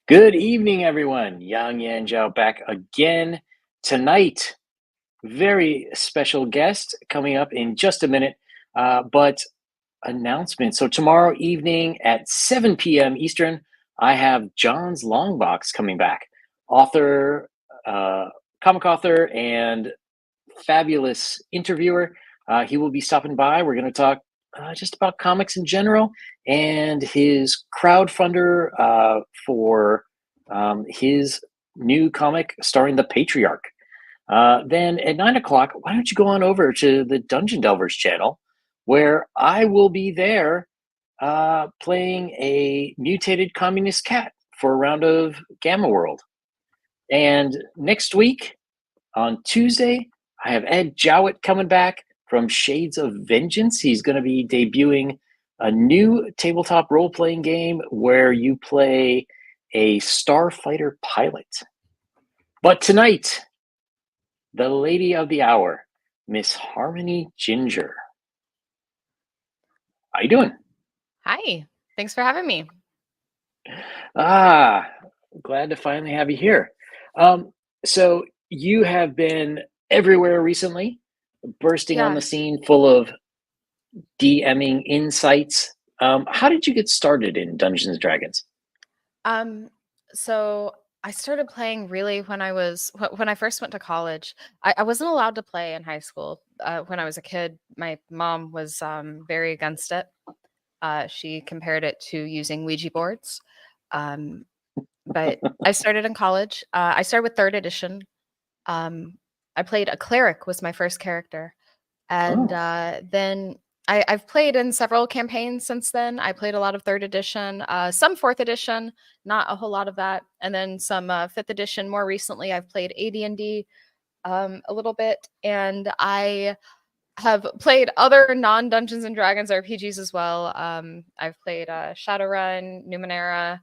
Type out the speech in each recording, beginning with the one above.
Good evening, everyone. Yang Yan Zhao back again tonight. Very special guest coming up in just a minute. But announcement. So tomorrow evening at 7 p.m. Eastern, I have John's Longbox coming back. Author, comic author, and fabulous interviewer. He will be stopping by. We're going to talk just about comics in general and his crowdfunder for his new comic starring the Patriarch. Then at 9 o'clock, why don't you go on over to the Dungeon Delvers channel where I will be there playing a mutated communist cat for a round of Gamma World. And next week on Tuesday, I have Ed Jowett coming back from Shades of Vengeance. He's going to be debuting a new tabletop role-playing game where you play a starfighter pilot. But tonight, the lady of the hour, Miss Harmony Ginger. How you doing? Hi, thanks for having me. Glad to finally have you here. So you have been everywhere recently, bursting on Yeah. the scene full of DMing insights. How did you get started in Dungeons and Dragons? So I started playing really when I first went to college. I wasn't allowed to play in high school. When I was a kid, my mom was very against it. She compared it to using Ouija boards. Um, but I started in college. I started with third edition. I played a cleric was my first character. And Oh, then I've played in several campaigns since then. I played a lot of third edition, some fourth edition, not a whole lot of that, and then some fifth edition. More recently, I've played AD&D a little bit, and I have played other non-Dungeons and Dragons RPGs as well. I've played Shadowrun, Numenera,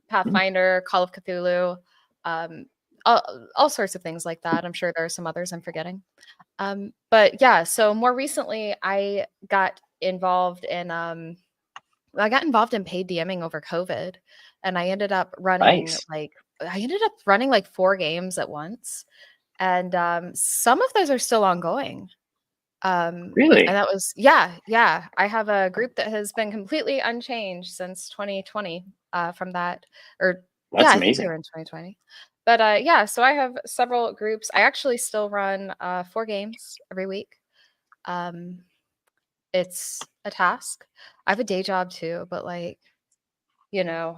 Pathfinder, Call of Cthulhu, um, all sorts of things like that. I'm sure there are some others I'm forgetting. But yeah, so more recently, I got involved in paid DMing over COVID, and nice. I ended up running like 4 games at once, and some of those are still ongoing. And Really? that was yeah. I have a group that has been completely unchanged since 2020 from that, or yeah, That's I think they amazing. were in 2020. But yeah, so I have several groups. I actually still run 4 games every week. Um, it's a task. I have a day job too, but like, you know,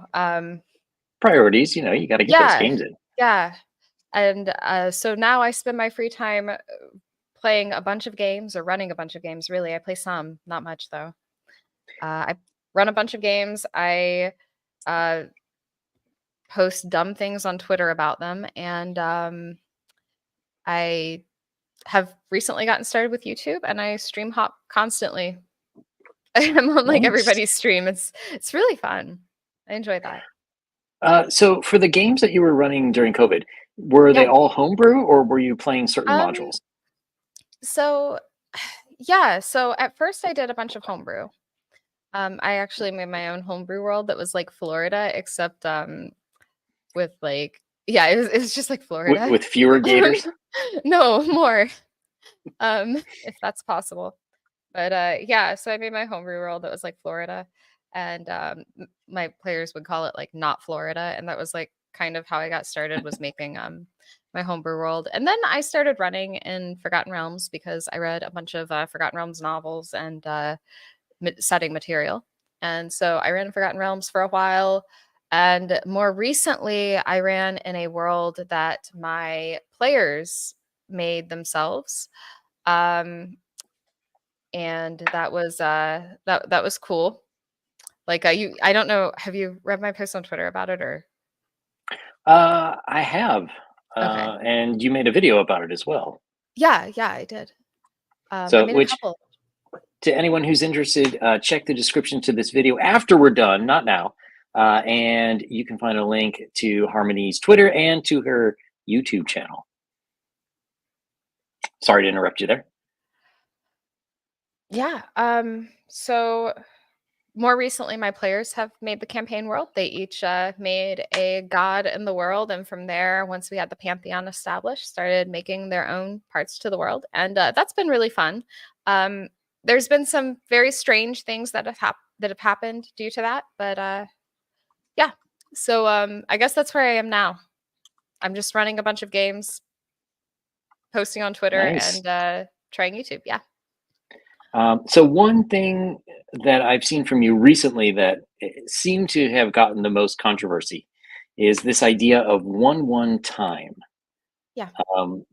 Priorities, you got to get those yeah, games in. yeah. And so now I spend my free time playing a bunch of games or running a bunch of games. Really, I play some, not much though. I run a bunch of games. I uh, post dumb things on Twitter about them, and I have recently gotten started with YouTube, and I stream hop constantly. I'm on like Nice. everybody's stream. It's really fun. I enjoy that. So for the games that you were running during COVID, were they Yeah. all homebrew or were you playing certain Um. modules? So yeah. So at first I did a bunch of homebrew. I actually made my own homebrew world that was like Florida, except with like yeah, it was just like Florida. With fewer gators? No, more. If that's possible. But yeah, so I made my homebrew world that was like Florida, and my players would call it like not Florida, and that was like kind of how I got started was making my homebrew world, and then I started running in Forgotten Realms because I read a bunch of Forgotten Realms novels and setting material, and so I ran Forgotten Realms for a while. And more recently, I ran in a world that my players made themselves. Um, and that was that was cool. Like I don't know, have you read my post on Twitter about it or I have. okay. And you made a video about it as well. Yeah, yeah, I did. I So, made a which couple. to anyone who's interested, check the description to this video after we're done, not now. And you can find a link to Harmony's Twitter and to her YouTube channel. Sorry to interrupt you there. Yeah. So more recently, my players have made the campaign world. They each made a god in the world, and from there, once we had the pantheon established, started making their own parts to the world, and that's been really fun. Um, there's been some very strange things that have happened due to that, but yeah. So I guess that's where I am now. I'm just running a bunch of games, posting on Twitter, Nice. and trying YouTube. Yeah. So one thing that I've seen from you recently that seemed to have gotten the most controversy is this idea of 1-1 time. Yeah. Um,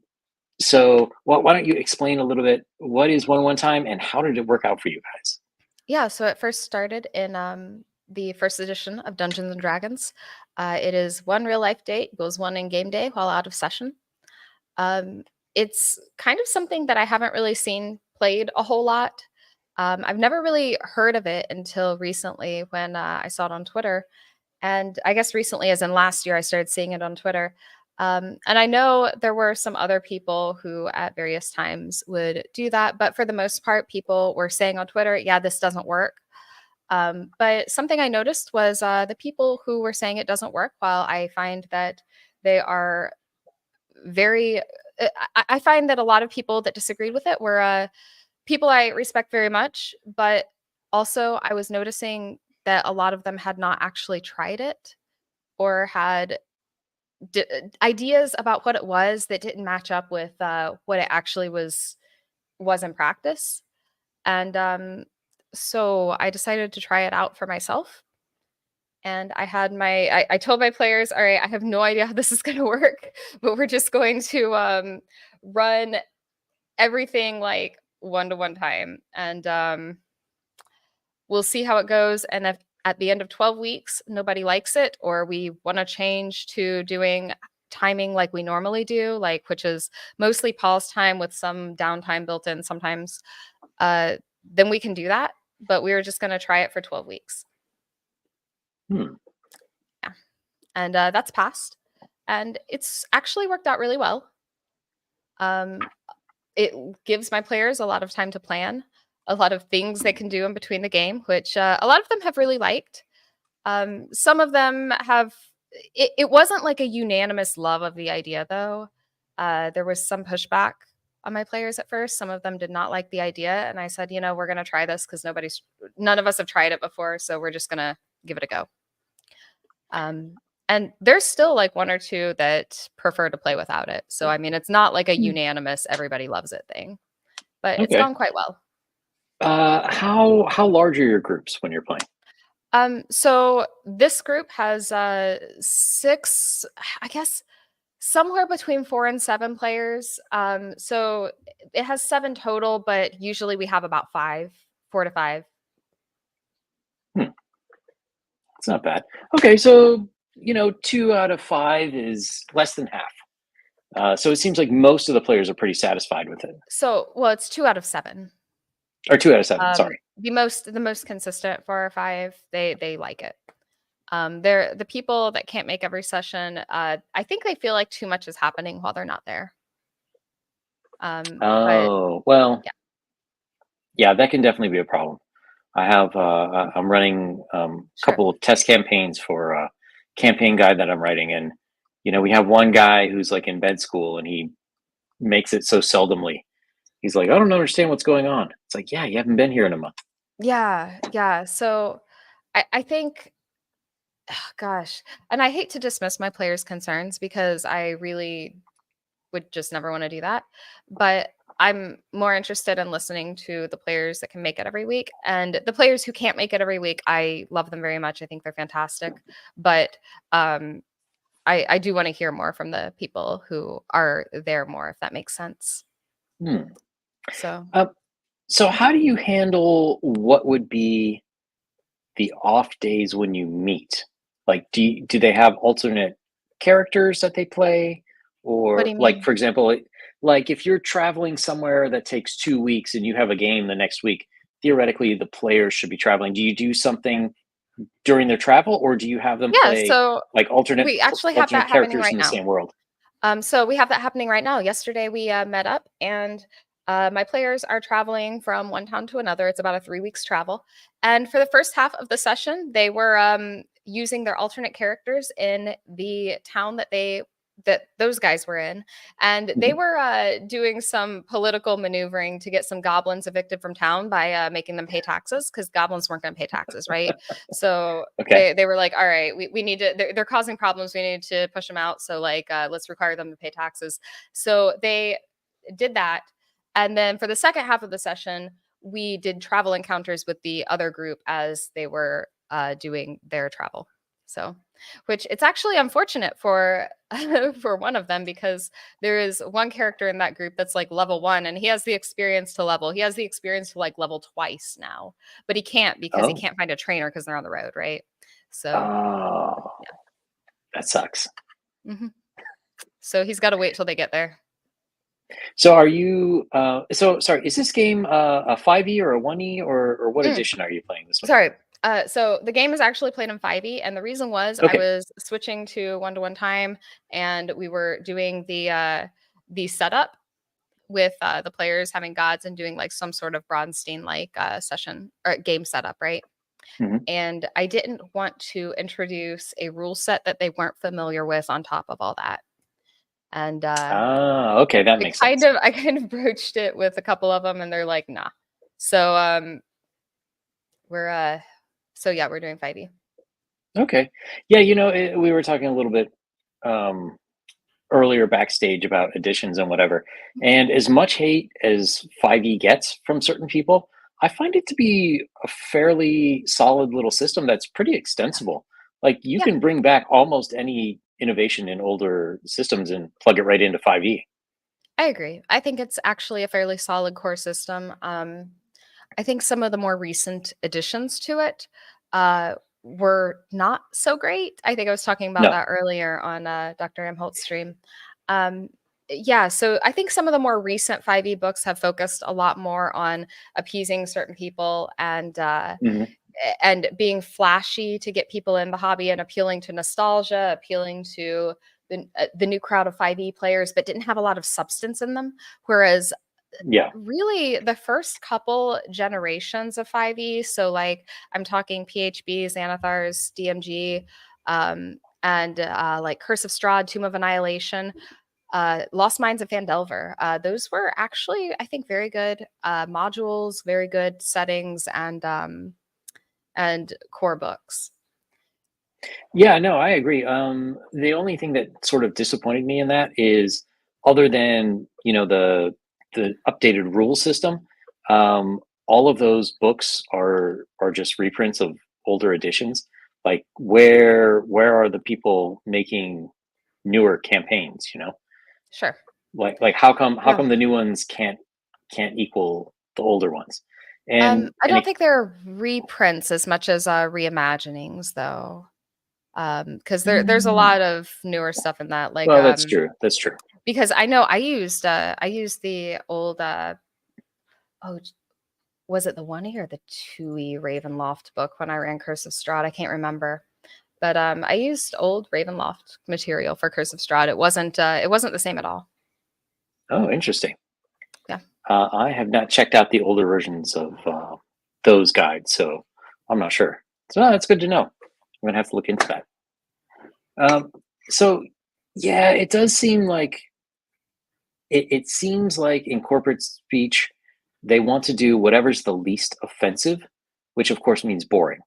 so why don't you explain a little bit what is 1-1 time and how did it work out for you guys? Yeah, so it first started in the first edition of Dungeons and Dragons. It is one real life date, goes one in game day while out of session. Um, it's kind of something that I haven't really seen played a whole lot. I've never really heard of it until recently when I saw it on Twitter. And I guess recently, as in last year, I started seeing it on Twitter. And I know there were some other people who at various times would do that. But for the most part, people were saying on Twitter, yeah, this doesn't work. But something I noticed was the people who were saying it doesn't work, while I find that they are very, I find that a lot of people that disagreed with it were people I respect very much. But also, I was noticing that a lot of them had not actually tried it or had ideas about what it was that didn't match up with what it actually was in practice. And so I decided to try it out for myself. And I told my players, all right, I have no idea how this is going to work, but we're just going to run everything like 1-to-1 time. And we'll see how it goes. And if at the end of 12 weeks, nobody likes it, or we want to change to doing timing like we normally do, like which is mostly pause time with some downtime built in sometimes, then we can do that. But we were just going to try it for 12 weeks. Hmm. Yeah. And that's passed. And it's actually worked out really well. It gives my players a lot of time to plan, a lot of things they can do in between the game, which a lot of them have really liked. Some of them have. It wasn't like a unanimous love of the idea, though. There was some pushback on my players at first. Some of them did not like the idea, and I said, we're going to try this because none of us have tried it before, so we're just going to give it a go. And there's still like one or two that prefer to play without it. So I mean, it's not like a unanimous everybody loves it thing, but it's Okay. gone quite well. How large are your groups when you're playing? So this group has six, I guess, somewhere between 4 and 7 players. So it has 7 total, but usually we have about 4 to 5. Hmm. It's not bad. Okay, so 2 out of 5 is less than half. So it seems like most of the players are pretty satisfied with it. So, well, it's 2 out of 7. Or 2 out of 7. Sorry. The most consistent 4 or 5, they like it. They're the people that can't make every session. I think they feel like too much is happening while they're not there. But Oh well, yeah, yeah, that can definitely be a problem. I'm running a sure. couple of test campaigns for a campaign guide that I'm writing, and we have one guy who's like in bed school, and he makes it so seldomly. He's like, I don't understand what's going on. It's like, yeah, you haven't been here in a month. Yeah, yeah. So I think, gosh, and I hate to dismiss my players' concerns because I really would just never want to do that. But I'm more interested in listening to the players that can make it every week. And the players who can't make it every week, I love them very much. I think they're fantastic. But I do want to hear more from the people who are there more, if that makes sense. Hmm. So, Uh, so how do you handle what would be the off days when you meet? Like, do they have alternate characters that they play? what do Or you like, mean? for example, like if you're traveling somewhere that takes 2 weeks and you have a game the next week, theoretically the players should be traveling. Do you do something during their travel, or do you have them Yeah. play So like we actually have alternate that happening characters right in the now. same world? So we have that happening right now. Yesterday we met up and My players are traveling from one town to another. It's about a 3 weeks travel. And for the first half of the session, they were using their alternate characters in the town that those guys were in, and they Mhm. were doing some political maneuvering to get some goblins evicted from town by making them pay taxes, because goblins weren't going to pay taxes, right? So Okay. they were like, all right, we need to, they're causing problems, we need to push them out, so like let's require them to pay taxes. So they did that, and then for the second half of the session, we did travel encounters with the other group as they were doing their travel. So, which it's actually unfortunate for for one of them, because there is one character in that group that's like level 1, and he has the experience to level. He has the experience to like level twice now, but he can't because he Oh. can't find a trainer because they're on the road, right? So, Oh, that sucks. yeah. So he's got to wait till they get there. So are you so sorry, is this game a 5e or a 1e or what Mm. edition are you playing this with? Sorry. So the game is actually played in 5e, and the reason was I Okay. was switching to one-to-one time, and we were doing the setup with the players having gods and doing like some sort of Bronstein like session or game setup, right? Mhm. And I didn't want to introduce a rule set that they weren't familiar with on top of all that. And Ah, okay, that makes sense. I kind of broached it with a couple of them, and they're like, nah. So we're so yeah, we're doing 5e. Okay. Yeah, we were talking a little bit um, earlier backstage about additions and whatever. And as much hate as 5e gets from certain people, I find it to be a fairly solid little system that's pretty extensible. Like you Yeah, can bring back almost any innovation in older systems and plug it right into 5e. I agree. I think it's actually a fairly solid core system. I think some of the more recent additions to it were not so great. I think I was talking about No. that earlier on Dr. Amholt's stream. Um, yeah, so I think some of the more recent 5e books have focused a lot more on appeasing certain people Mhm. and being flashy to get people in the hobby, and appealing to nostalgia, appealing to the new crowd of 5e players, but didn't have a lot of substance in them. Whereas Yeah. really the first couple generations of 5e, so like I'm talking PHB, Xanathars, DMG, and like Curse of Strahd, Tomb of Annihilation, Lost Mines of Phandelver. Those were actually, I think, very good modules, very good settings, and core books. Yeah, no, I agree. The only thing that sort of disappointed me in that is, other than the updated rule system, all of those books are just reprints of older editions. Like, where are the people making newer campaigns? Sure. Like how come Yeah. the new ones can't equal the older ones? And I and don't it, think they're reprints as much as reimaginings, though. Because there's a mm, lot of newer stuff in that, like well, that's true. That's true. because I know I used the old oh, was it the 1E or the 2E Ravenloft book when I ran Curse of Strahd? I can't remember. But I used old Ravenloft material for Curse of Strahd. It wasn't the same at all. Oh, interesting. Yeah. I have not checked out the older versions of those guides, so I'm not sure. So that's good to know. I'm gonna have to look into that. Um, so yeah, it does seem like it seems like in corporate speech they want to do whatever's the least offensive, which of course means boring.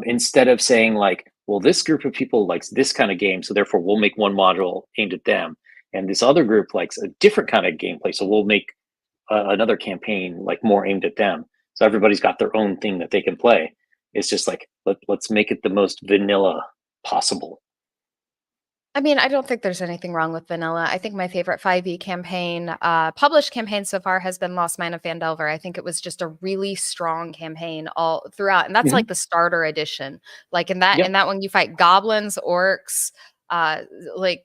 Instead of saying like, well, this group of people likes this kind of game, so therefore we'll make one module aimed at them, and this other group likes a different kind of gameplay, so we'll make another campaign like more aimed at them. So everybody's got their own thing that they can play. It's just like let's make it the most vanilla possible. I mean, I don't think there's anything wrong with vanilla. I think my favorite 5e campaign, published campaign so far, has been Lost Mine of Phandelver. I think it was just a really strong campaign all throughout, and that's like Hmm. the starter edition. Like in Yep. that one, you fight goblins, orcs, uh, like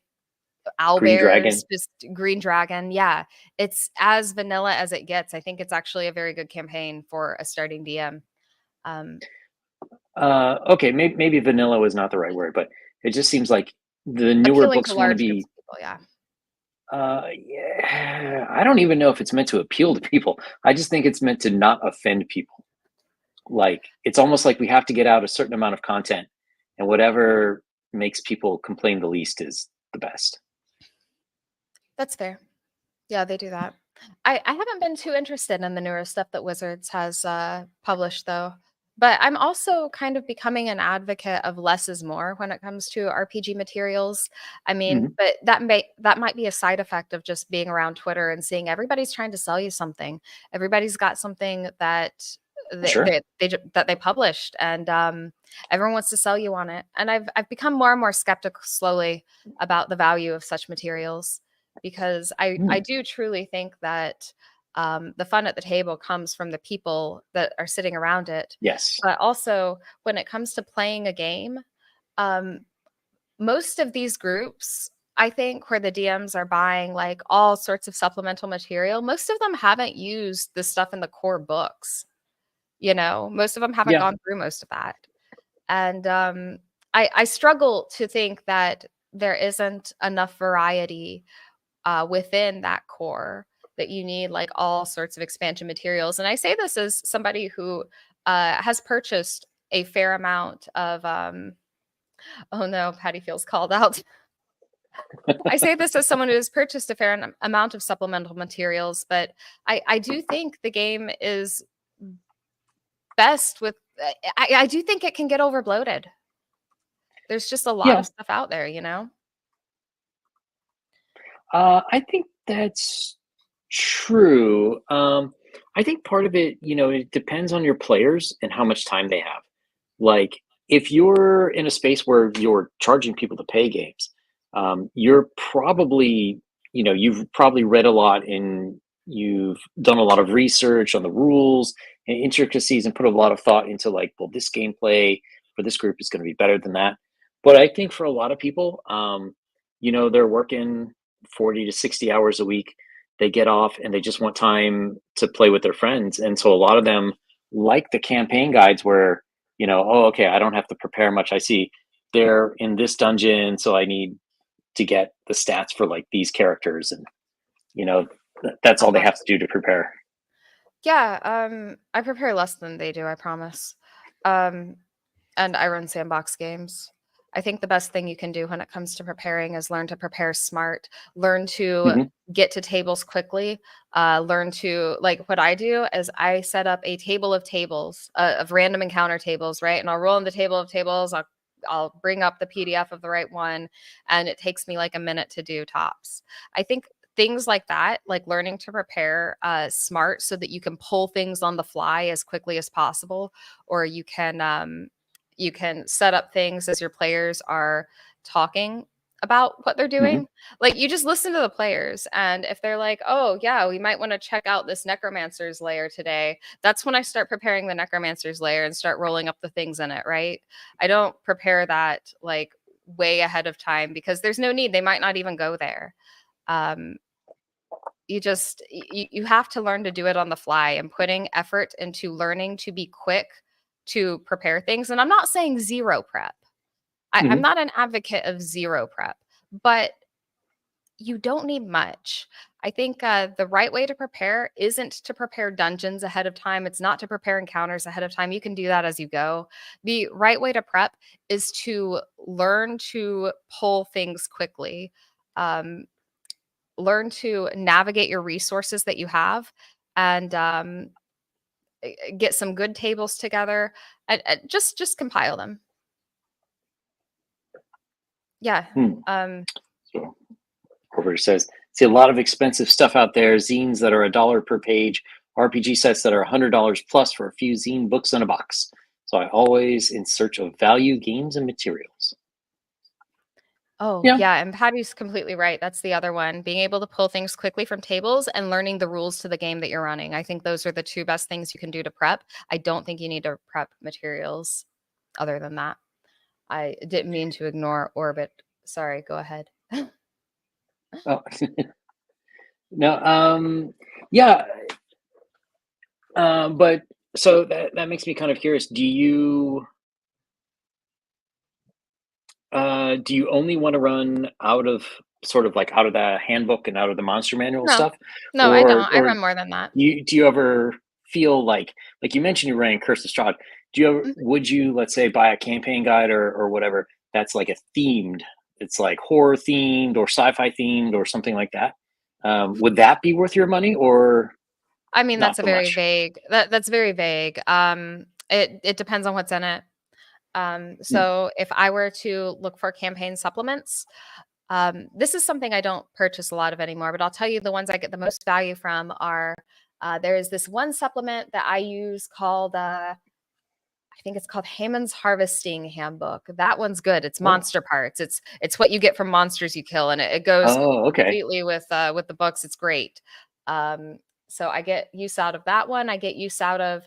Green owlbears, Dragon. just green dragon. Yeah, it's as vanilla as it gets. I think it's actually a very good campaign for a starting DM. Um, Okay, maybe vanilla was not the right word, but it just seems like the newer Appealing to books want to large groups be of people. Yeah. Yeah, I don't even know if it's meant to appeal to people. I just think it's meant to not offend people. Like, it's almost like we have to get out a certain amount of content, and whatever makes people complain the least is the best. That's fair. Yeah, they do that. I haven't been too interested in the newer stuff that Wizards has published though. But I'm also kind of becoming an advocate of less is more when it comes to RPG materials. I mean, Mhm. but that might be a side effect of just being around Twitter and seeing everybody's trying to sell you something. Everybody's got something that Sure. that they published, and everyone wants to sell you on it. And I've become more and more skeptical slowly about the value of such materials because I Mm. do truly think that the fun at the table comes from the people that are sitting around it. Yes. But also, when it comes to playing a game, um, most of these groups, I think, where the DMs are buying like all sorts of supplemental material, most of them haven't used the stuff in the core books. Most of them haven't Yeah. gone through most of that. And I struggle to think that there isn't enough variety within that core that you need like all sorts of expansion materials. And I say this as somebody who has purchased a fair amount of oh no, Patty feels called out. I say this as someone who has purchased a fair amount of supplemental materials, but I do think the game is best with I do think it can get over bloated. There's just a lot Yeah. of stuff out there. I think that's true. I think part of it, it depends on your players and how much time they have. Like, if you're in a space where you're charging people to pay games, you're probably, you've probably read a lot and you've done a lot of research on the rules and intricacies and put a lot of thought into, like, well, this gameplay for this group is going to be better than that. But I think for a lot of people, they're working 40 to 60 hours a week. They get off and they just want time to play with their friends. And so a lot of them like the campaign guides where, oh, okay, I don't have to prepare much. I see they're in this dungeon, so I need to get the stats for like these characters. And, you know, that's all they Uh-huh. have to do to prepare. Yeah, I prepare less than they do, I promise. Um, and I run sandbox games. I think the best thing you can do when it comes to preparing is learn to prepare smart, learn to Hmm. get to tables quickly, learn to like what I do is I set up a table of tables of random encounter tables, right? And I'll roll in the table of tables. I'll bring up the PDF of the right one, and it takes me like a minute to do tops. I think things like that, like learning to prepare smart so that you can pull things on the fly as quickly as possible, or you can set up things as your players are talking about what they're Hmm. doing. Like you just listen to the players. And if they're like, oh, yeah, we might want to check out this necromancer's lair today, that's when I start preparing the necromancer's lair and start rolling up the things in it, right? I don't prepare that like way ahead of time because there's no need. They might not even go there. Um, you have to learn to do it on the fly and putting effort into learning to be quick to prepare things. And I'm not saying zero prep. I'm Hmm. not an advocate of zero prep, but you don't need much. I think the right way to prepare isn't to prepare dungeons ahead of time. It's not to prepare encounters ahead of time. You can do that as you go. The right way to prep is to learn to pull things quickly. Um, Learn to navigate your resources that you have and get some good tables together and just compile them. Yeah. Hmm. Um, So Robert says, see a lot of expensive stuff out there, zines that are $1 per page, RPG sets that are $100 plus for a few zine books in a box. So I always in search of value games and materials. oh, Yeah. yeah. And Patty's completely right. That's the other one. Being able to pull things quickly from tables and learning the rules to the game that you're running. I think those are the two best things you can do to prep. I don't think you need to prep materials other than that. I didn't mean to ignore Orbit. Sorry, go ahead. Oh. No. Yeah. But so that makes me kind of curious. Do you only want to run out of sort of like out of the handbook and out of the monster manual No. stuff, No, I don't. I or run more than that. do you ever feel like you mentioned you're running Curse of Strahd? Do you ever, Mhm. would you, let's say, buy a campaign guide or whatever that's like a themed, it's like horror themed or sci-fi themed or something like that? Would that be worth your money or I mean, not that's a so very much? vague that's very vague. It depends on what's in it. Mm, So if I were to look for campaign supplements, this is something I don't purchase a lot of anymore, but I'll tell you the ones I get the most value from are there is this one supplement that I use called I think it's called Haman's Harvesting Handbook. That one's good. It's oh, monster parts. It's what you get from monsters you kill, and it goes oh, okay. completely with the books. It's great. Um, so I get use out of that one. I get use out of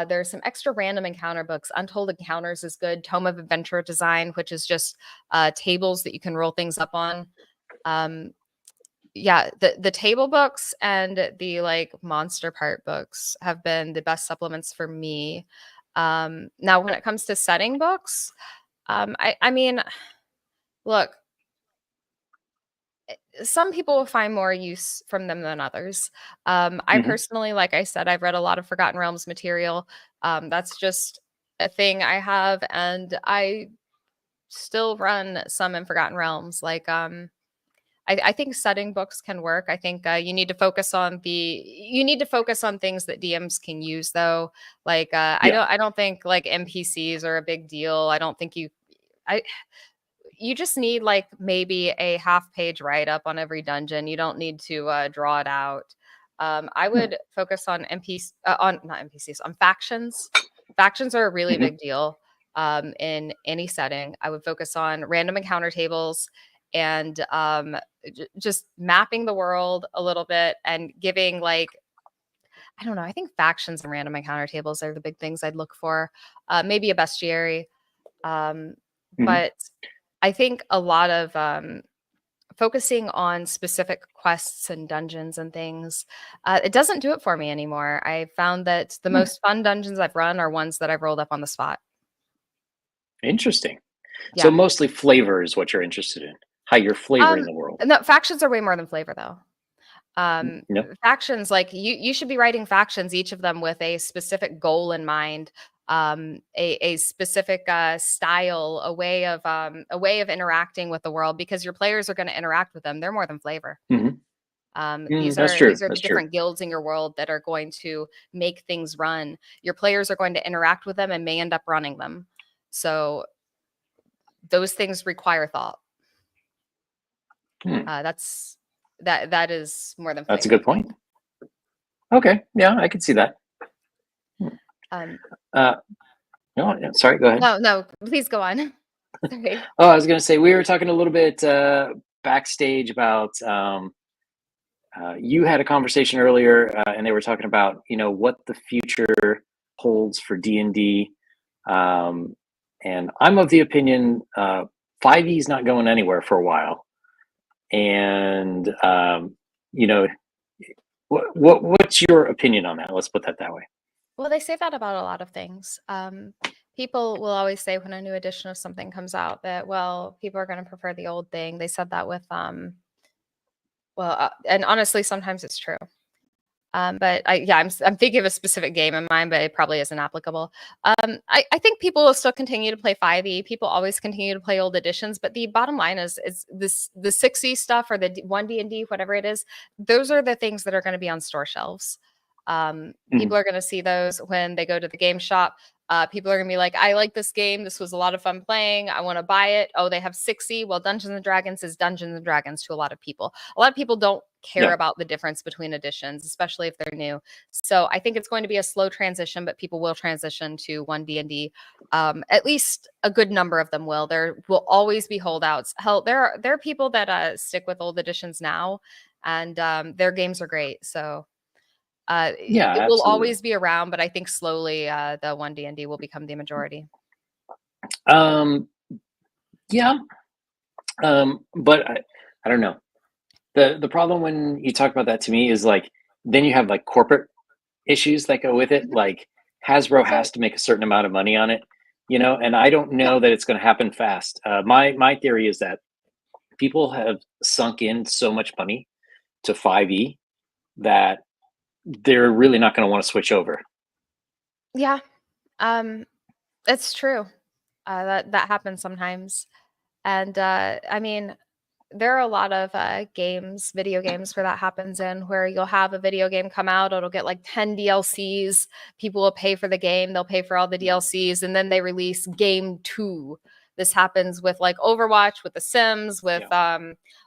there's some extra random encounter books. Untold Encounters is good. Tome of Adventure Design, which is just tables that you can roll things up on. Um, yeah, the table books and the like monster part books have been the best supplements for me. Now when it comes to setting books, I mean, look, some people will find more use from them than others. I Hmm. personally, like I said, I've read a lot of Forgotten Realms material. That's just a thing I have, and I still run some in Forgotten Realms. Like, I think setting books can work. I think you need to focus on things that DMs can use though. Like Yeah. I don't think like NPCs are a big deal. I don't think I you just need like maybe a half page write up on every dungeon. You don't need to draw it out. I Hmm. would focus on NPCs on not NPCs on factions. Factions are a really Hmm. big deal in any setting. I would focus on random encounter tables and just mapping the world a little bit and giving like I don't know. I think factions and random encounter tables are the big things I'd look for. Maybe a bestiary, um, Hmm. but I think a lot of focusing on specific quests and dungeons and things, it doesn't do it for me anymore. I found that the Hmm. most fun dungeons I've run are ones that I've rolled up on the spot. Interesting. So Yeah. mostly flavor is what you're interested in, how you're flavoring Um, the world. no, factions are way more than flavor though. No. Factions, like you should be writing factions, each of them with a specific goal in mind, a specific style, a way of interacting with the world because your players are going to interact with them. They're more than flavor. Hmm. That's true. These are the That's true. different guilds in your world that are going to make things run. Your players are going to interact with them and may end up running them. So those things require thought. Hmm. That's that is more than That's a flavor good to me. point. Okay. Yeah, I can see that. Hmm. Um, Uh, no, yeah, sorry, go ahead. no, no, please go on. Sorry. Oh, I was going to say we were talking a little bit backstage about you had a conversation earlier, and they were talking about what the future holds for D&D, and I'm of the opinion 5e is not going anywhere for a while, and you know what's your opinion on that? Let's put that way. Well, they say that about a lot of things. People will always say when a new edition of something comes out that, well, people are going to prefer the old thing. They said that with, and honestly, sometimes it's true. But I'm thinking of a specific game in mind, but it probably isn't applicable. I think people will still continue to play 5e. People always continue to play old editions, but the bottom line is this the 6e stuff or the one D&D, whatever it is. Those are the things that are going to be on store shelves. Mhm. People are going to see those when they go to the game shop. People are going to be like, I like this game. This was a lot of fun playing. I want to buy it. Oh, they have 6e. Well, Dungeons and Dragons is Dungeons and Dragons to a lot of people. A lot of people don't care Yeah, about the difference between editions, especially if they're new. So I think it's going to be a slow transition, but people will transition to one D&D. At least a good number of them will. There will always be holdouts. Hell, there are people that stick with old editions now, and their games are great. So yeah, it will absolutely. always be around, but I think slowly the one D&D will become the majority. um yeah, but I don't know. The problem when you talk about that to me is like then you have like corporate issues that go with it. Mhm. Like Hasbro So has to make a certain amount of money on it, and I don't yeah, know that it's going to happen fast. My theory is that people have sunk in so much money to 5e that they're really not going to want to switch over. Yeah, um, it's true. That happens sometimes, and I mean, there are a lot of video games where that happens in where you'll have a video game come out, it'll get like 10 DLCs, people will pay for the game, they'll pay for all the DLCs, and then they release game two. This happens with like Overwatch, with The Sims, with Yeah.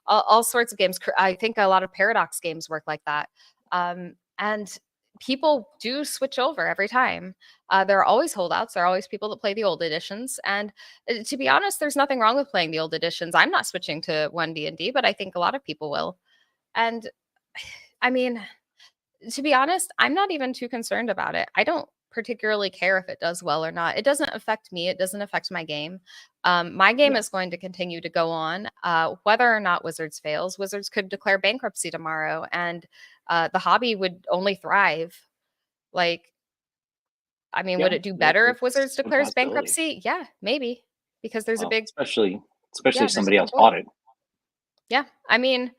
all sorts of games. I think a lot of Paradox games work like that. And people do switch over every time. There are always holdouts. There are always people that play the old editions. And to be honest, there's nothing wrong with playing the old editions. I'm not switching to one D&D, but I think a lot of people will. And I mean, to be honest, I'm not even too concerned about it. I don't particularly care if it does well or not. It doesn't affect me. It doesn't affect my game. My game Yeah. is going to continue to go on. Whether or not Wizards fails, Wizards could declare bankruptcy tomorrow, and the hobby would only thrive. Like, I mean, Yeah. would it do better if It's Wizards a declares possibility. bankruptcy? Yeah, maybe, because there's a Well, big especially yeah, if there's a somebody big else bought hole. it. Yeah, I mean,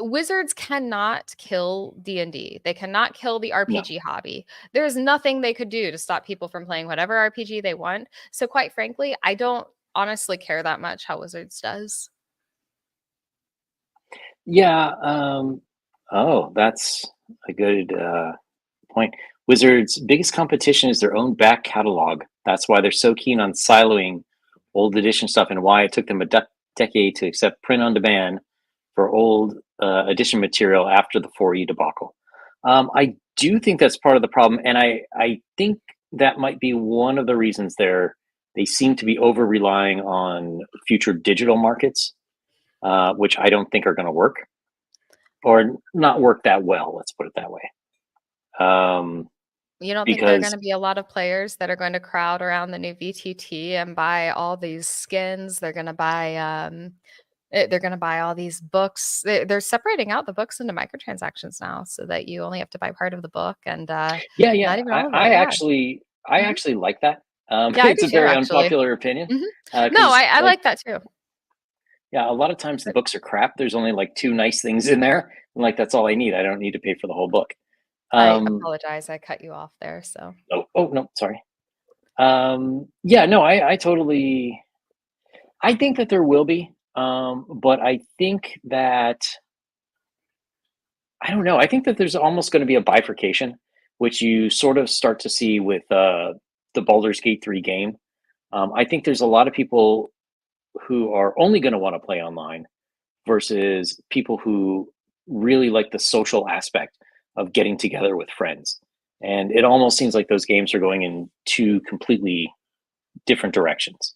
Wizards cannot kill D&D. They cannot kill the No. RPG hobby. There's nothing they could do to stop people from playing whatever RPG they want. So quite frankly, I don't honestly care that much how Wizards does. Yeah. Oh, that's a good point. Wizards' biggest competition is their own back catalog. That's why they're so keen on siloing old edition stuff, and why it took them a decade to accept print on demand for old edition material after the 4E debacle. I do think that's part of the problem, and I think that might be one of the reasons they seem to be over relying on future digital markets, which I don't think are going to work, or not work that well. Let's put it that way. You don't think there are Because going to be a lot of players that are going to crowd around the new VTT and buy all these skins? They're going to buy all these books. They're separating out the books into microtransactions now, so that you only have to buy part of the book and yeah, not yeah, even all of it. Yeah. I Mhm. actually like that. Yeah, I It's do a too, very actually. unpopular opinion Mhm. No, because, I like, like that too. yeah, a lot of times the But books are crap. There's only like two nice things in there, and like that's all I need. I don't need to pay for the whole book. I Um, apologize, I cut you off there, so oh no, sorry. Yeah, no, I think that there will be, but I think that I don't know. I think that there's almost going to be a bifurcation, which you sort of start to see with the Baldur's Gate 3 game. I think there's a lot of people who are only going to want to play online versus people who really like the social aspect of getting together with friends. And it almost seems like those games are going in two completely different directions.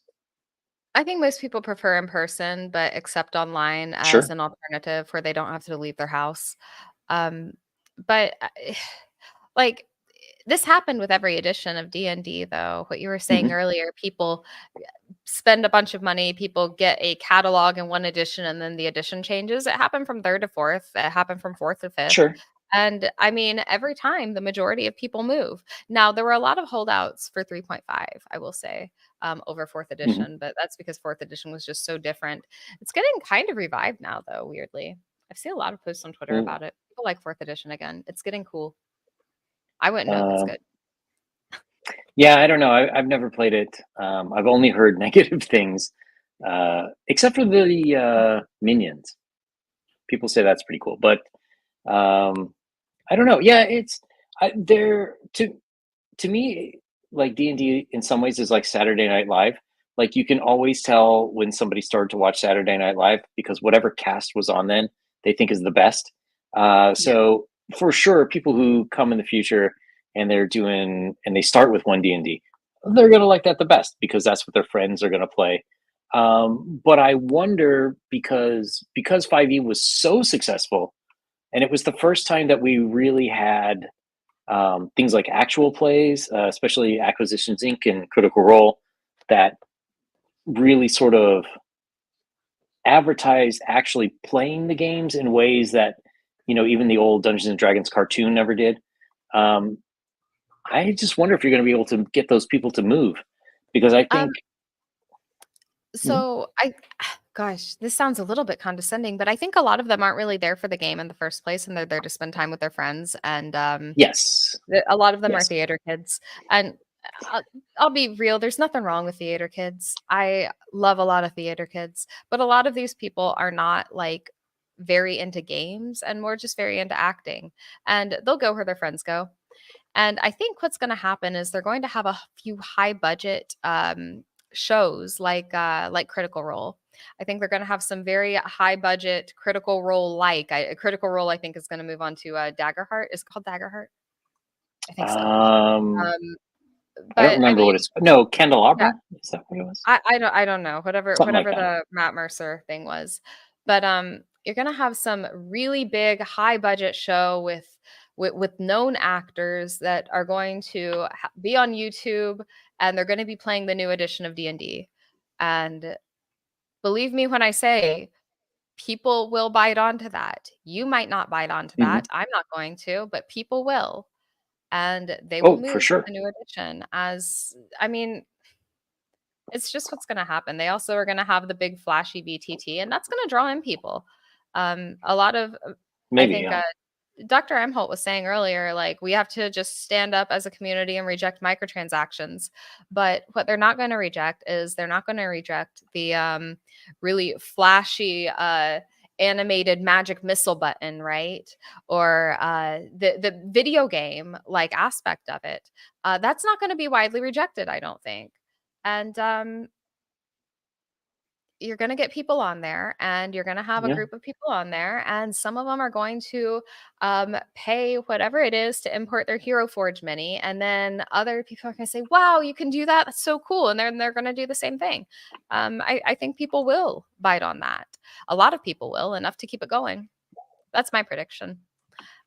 I think most people prefer in person, but accept online as Sure. an alternative where they don't have to leave their house. Um, but like this happened with every edition of D&D though. What you were saying Hmm. earlier, people spend a bunch of money, people get a catalog in one edition and then the edition changes. It happened from 3rd to 4th, it happened from 4th to 5th. Sure. And I mean, every time the majority of people move. Now, there were a lot of holdouts for 3.5, I will say, over 4th Hmm. edition, but that's because 4th edition was just so different. It's getting kind of revived now, though, weirdly. I've seen a lot of posts on Twitter Well, about it. People like 4th edition again. It's getting cool. I wouldn't know if it's uh, good. yeah, I don't know. I've never played it. I've only heard negative things, except for the minions. People say that's pretty cool, but um, I don't know. Yeah, it's there to me, like D&D in some ways is like Saturday Night Live. Like you can always tell when somebody started to watch Saturday Night Live because whatever cast was on then, they think is the best. Yeah. So for sure, people who come in the future and they start with one D&D, they're gonna like that the best because that's what their friends are gonna play. But I wonder because 5e was so successful, and it was the first time that we really had things like actual plays, especially Acquisitions Inc. and Critical Role, that really sort of advertised actually playing the games in ways that even the old Dungeons and Dragons cartoon never did. Um, I just wonder if you're going to be able to get those people to move because I think. Um, Mhm. so I Gosh, this sounds a little bit condescending, but I think a lot of them aren't really there for the game in the first place, and they're there to spend time with their friends, and, Yes. a lot of them are Yes. theater kids, and I'll, I'll be real, there's nothing wrong with theater kids. I love a lot of theater kids, but a lot of these people are not like very into games and more just very into acting, and they'll go where their friends go. And I think what's going to happen is they're going to have a few high budget shows like Critical Role. I think they're going to have some very high budget Critical Role Critical Role. I think is going to move on to Daggerheart. Is it called Daggerheart? I think so. Um, Um, I don't but I remember what mean, it's. No, yeah, candelabra. Is that what it was? I don't know, Something like whatever that. the Matt Mercer thing was. But, you're gonna have some really big high budget show with known actors that are going to be on YouTube, and they're gonna be playing the new edition of D&D. And believe me when I say people will bite onto that. You might not bite onto Hmm. that. I'm not going to, but people will. And they will Oh, for move to sure. the new edition as I mean, it's just what's gonna happen. They also are gonna have the big flashy VTT, and that's gonna draw in people. A lot of I Maybe. think, Dr. Emholt was saying earlier, like, we have to just stand up as a community and reject microtransactions. But what they're not gonna reject is they're not gonna reject the, really flashy, animated magic missile button, right? Or, the video game, like, aspect of it. That's not gonna be widely rejected, I don't think. And, you're gonna get people on there, and you're gonna have a Yeah. group of people on there, and some of them are going to, pay whatever it is to import their Hero Forge mini, and then other people are gonna say, "Wow, you can do that? That's so cool," and they're gonna do the same thing. I think people will bite on that. A lot of people will, enough to keep it going. That's my prediction.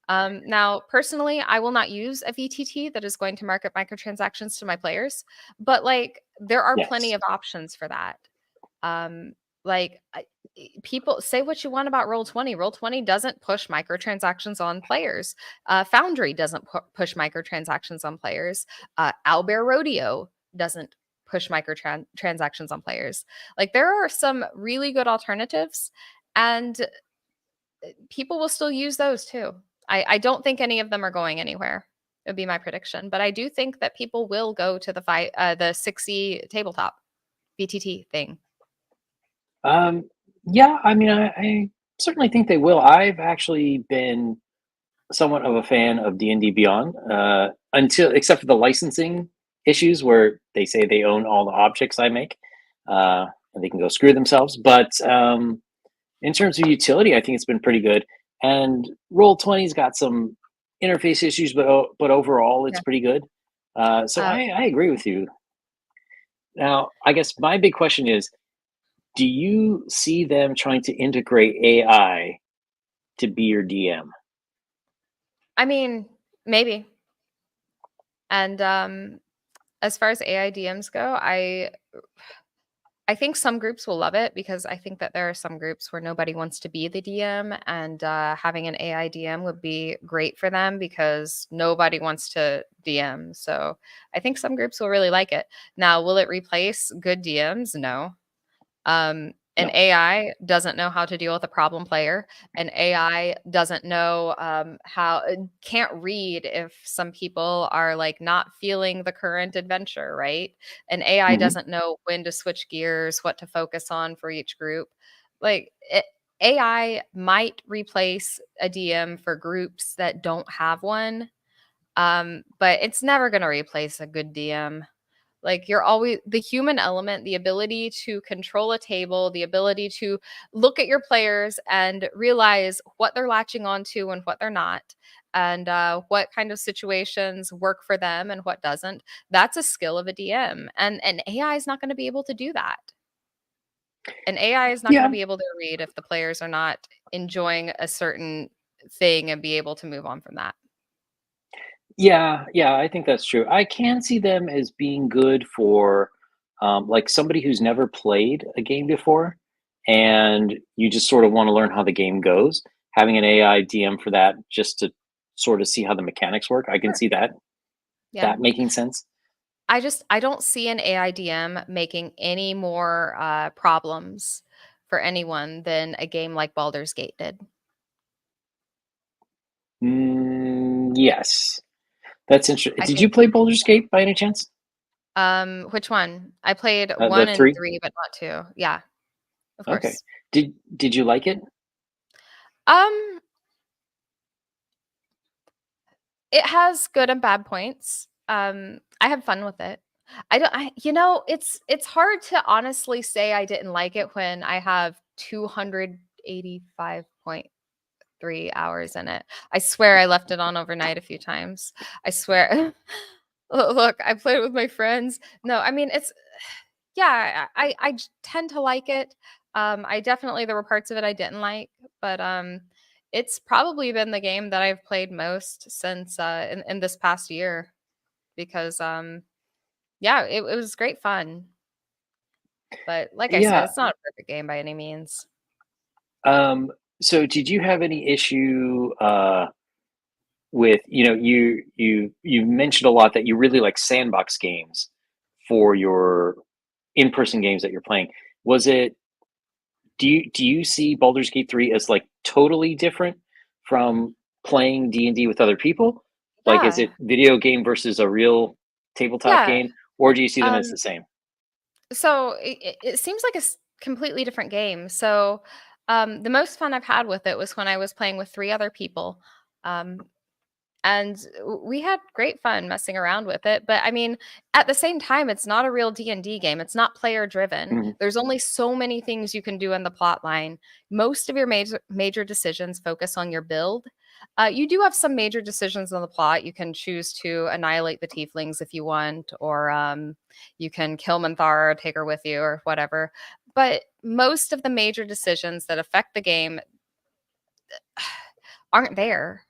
Now, personally, I will not use a VTT that is going to market microtransactions to my players, but, like, there are plenty Yes. of options for that. Um, like people say what you want about Roll 20. Roll 20 doesn't push microtransactions on players. Foundry doesn't push microtransactions on players. Owlbear Rodeo doesn't push microtransactions on players. Like there are some really good alternatives, and people will still use those too. I don't think any of them are going anywhere. It would be my prediction, but I do think that people will go to the 6e tabletop VTT thing. Um, yeah, I mean, I certainly think they will. I've actually been somewhat of a fan of D&D Beyond, until except for the licensing issues where they say they own all the objects I make, and they can go screw themselves. But in terms of utility, I think it's been pretty good. And Roll 20's got some interface issues, but overall, it's Yeah. pretty good. So Uh, I agree with you. Now, I guess my big question is, do you see them trying to integrate AI to be your DM? I mean, maybe. And as far as AI DMs go, I think some groups will love it because I think that there are some groups where nobody wants to be the DM, and having an AI DM would be great for them because nobody wants to DM. So I think some groups will really like it. Now, will it replace good DMs? No. An No. AI doesn't know how to deal with a problem player. An AI doesn't know can't read if some people are like not feeling the current adventure, right? An AI Hmm. doesn't know when to switch gears, what to focus on for each group. Like AI might replace a DM for groups that don't have one, but it's never going to replace a good DM. Like you're always the human element, the ability to control a table, the ability to look at your players and realize what they're latching onto and what they're not, and what kind of situations work for them and what doesn't. That's a skill of a DM, and an AI is not going to be able to do that. An AI is not going to Yeah, be able to read if the players are not enjoying a certain thing and be able to move on from that. yeah, I think that's true. I can see them as being good for like somebody who's never played a game before, and you just sort of want to learn how the game goes. Having an AI DM for that, just to sort of see how the mechanics work. I can Sure. see Yeah. that making sense. I don't see an AI DM making any more problems. for anyone than a game like Baldur's Gate did. Yes, that's interesting. I Did you think play Baldur's Gate by any chance? which one? I played The 1 and three. 3, but not 2. Yeah, of Okay. course. Did you like it? Um, it has good and bad points. I had fun with it. I don't I you know, it's hard to honestly say I didn't like it when I have 285.3 hours in it. I swear I left it on overnight a few times. I swear. Look, I played with my friends. No, I mean, it's yeah, tend to like it. I definitely there were parts of it I didn't like, but it's probably been the game that I've played most since in this past year because yeah, it was great fun. But like I said, Yeah. it's not a perfect game by any means. Um, so did you have any issue with, you mentioned a lot that you really like sandbox games for your in-person games that you're playing. Was it do you see Baldur's Gate 3 as like totally different from playing D&D with other people? Like is Yeah. it video game versus a real tabletop Yeah. game, or do you see them as Um the same? So it seems like a completely different game. So the most fun I've had with it was when I was playing with 3 other people. Um, and we had great fun messing around with it, but I mean, at the same time it's not a real D&D game. It's not player driven. Mhm. There's only so many things you can do in the plot line. Most of your major decisions focus on your build. You do have some major decisions in the plot. You can choose to annihilate the tieflings if you want, or you can kill Manthara, take her with you, or whatever. But most of the major decisions that affect the game aren't there.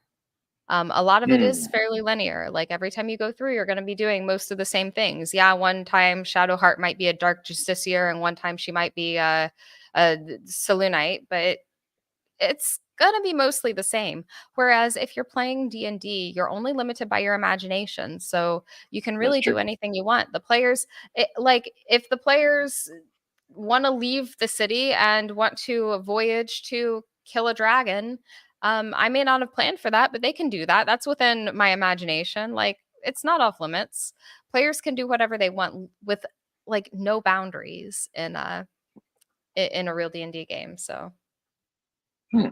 A lot of it is Mm, fairly linear. Like every time you go through, you're going to be doing most of the same things. Yeah, one time Shadowheart might be a dark justiciar, and one time she might be a Selûnite, but it's gonna be mostly the same. Whereas if you're playing D&D, you're only limited by your imagination, so you can that's really true. do anything you want. The players, like if the players want to leave the city and want to voyage to kill a dragon, I may not have planned for that, but they can do that. That's within my imagination. Like it's not off limits. Players can do whatever they want with like no boundaries in a real D&D game. So Hmm.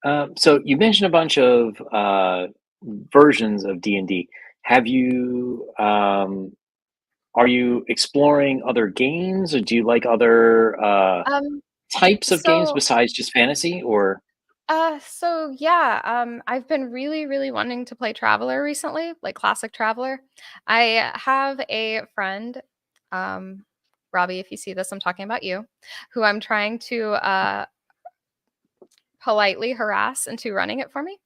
yeah. So you mentioned a bunch of versions of D&D. Have are you exploring other games, or do you like other Um, types of games so besides just fantasy? Or so yeah, I've been really, really wanting to play Traveler recently, like classic Traveler. I have a friend, um, Robbie, if you see this, I'm talking about you, who I'm trying to politely harass into running it for me,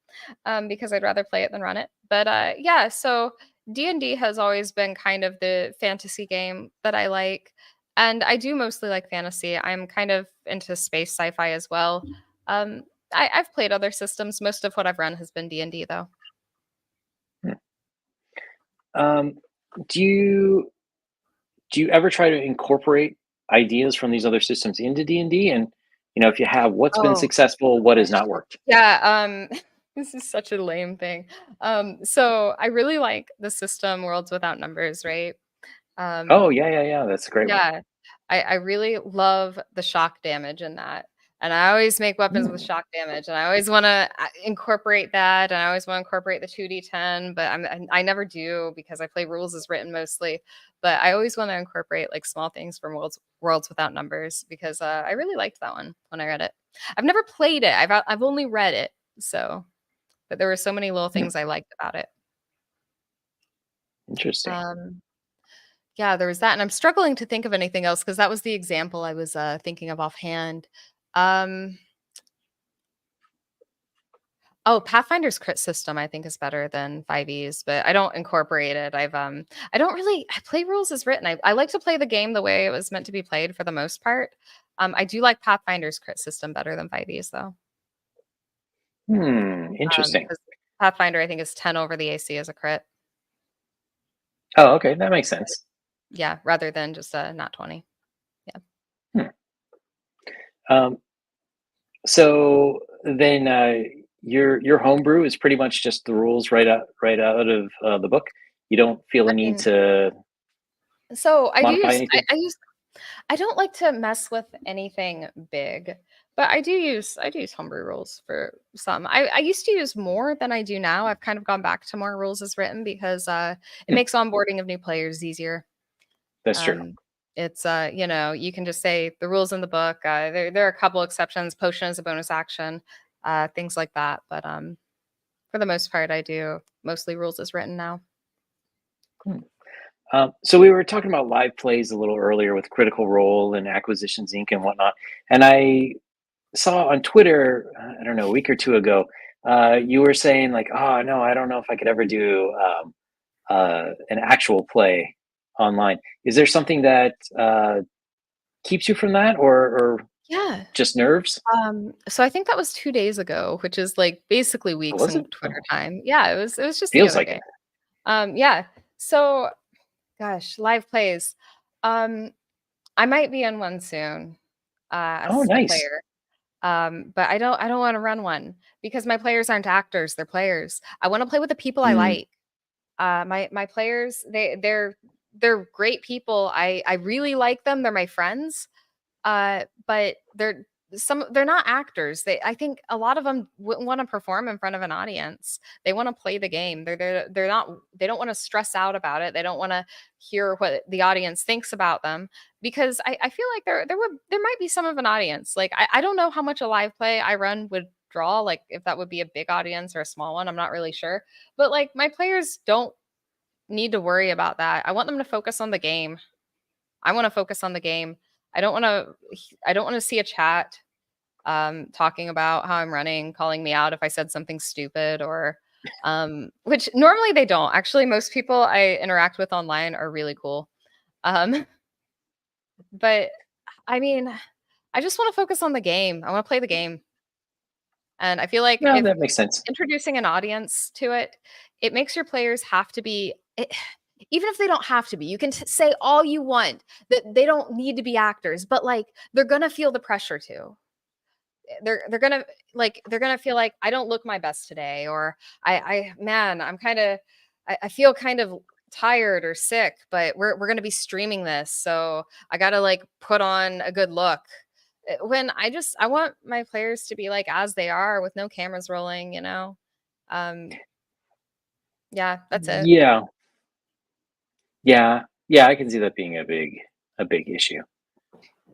because I'd rather play it than run it. But yeah, so D&D has always been kind of the fantasy game that I like, and I do mostly like fantasy. I'm kind of into space sci-fi as well. Um, I've played other systems. Most of what I've run has been D&D though. um, do you do you ever try to incorporate ideas from these other systems into D&D? And if you have, what's been Oh successful, what has gosh. not worked? Yeah, this is such a lame thing. So I really like the system Worlds Without Numbers, right? Um, Oh, yeah, yeah, yeah. That's a great one. Yeah, I really love the shock damage in that, and I always make weapons with Hmm. shock damage, and I always wanna incorporate that, and I always wanna incorporate the 2d10, but I never do because I play rules as written mostly, but I always wanna incorporate, like, small things from Worlds Without Numbers because, I really liked that one when I read it. I've never played it, I've only read it, so but there were so many little Hmm. things I liked about it. Interesting. Um Yeah, there was that, and I'm struggling to think of anything else because that was the example I was, thinking of offhand. Um, Pathfinder's crit system I think is better than 5e's, but I don't incorporate it. I don't really I play rules as written. I like to play the game the way it was meant to be played for the most part. I do like Pathfinder's crit system better than 5e's though, Interesting. because Pathfinder I think is 10 over the AC as a crit. Oh, okay, that makes sense. Yeah, rather than just a not 20. Yeah. Hmm. Um, so then your homebrew is pretty much just the rules right out of the book. You don't feel a I need mean, to so I do modify use anything. I use I don't like to mess with anything big, but I do use homebrew rules for some. I used to use more than I do now. I've kind of gone back to more rules as written because it Hmm, makes onboarding of new players easier. that's true. Um, it's you can just say the rules in the book. There are a couple exceptions. Potion is a bonus action, things like that. But for the most part, I do mostly rules as written now. Hmm. So we were talking about live plays a little earlier with Critical Role and Acquisitions Inc. and whatnot, and I saw on Twitter, I don't know, a week or two ago, you were saying like, "Oh no, I don't know if I could ever do an actual play online." Is there something that keeps you from that, or Yeah. just nerves? So I think that was 2 days ago, which is, like, basically weeks Was in it? Twitter Oh, time. Yeah, it was just the feels other like day. it. Yeah. So, gosh, live plays. Um, I might be in one soon, Oh, as a nice. player, but I don't wanna run one because my players aren't actors, they're players. I wanna play with the people I Mm, like. My players, they're great people. I really like them, they're my friends. But they're not actors. I think a lot of them wouldn't want to perform in front of an audience. They want to play the game. They're not they don't want to stress out about it. They don't want to hear what the audience thinks about them because I feel like there might be some of an audience. Like I don't know how much a live play I run would draw, like if that would be a big audience or a small one. I'm not really sure. But like my players don't need to worry about that. I want them to focus on the game. I want to focus on the game. I don't want to I don't want to see a chat talking about how I'm running, calling me out if I said something stupid or which normally they don't. Actually, most people I interact with online are really cool. Um but I mean, I just want to focus on the game. I want to play the game. And I feel like no, if that makes sense. introducing an audience to it, it makes your players have to be even if they don't have to be, you can say all you want that they don't need to be actors, but like they're gonna feel the pressure to. They're gonna they're gonna feel like I don't look my best today, or I man, I feel kind of tired or sick, but we're gonna be streaming this, so I gotta like put on a good look. When I want my players to be like as they are with no cameras rolling, you know. Um, yeah, that's it. Yeah, yeah, yeah. I can see that being a big issue.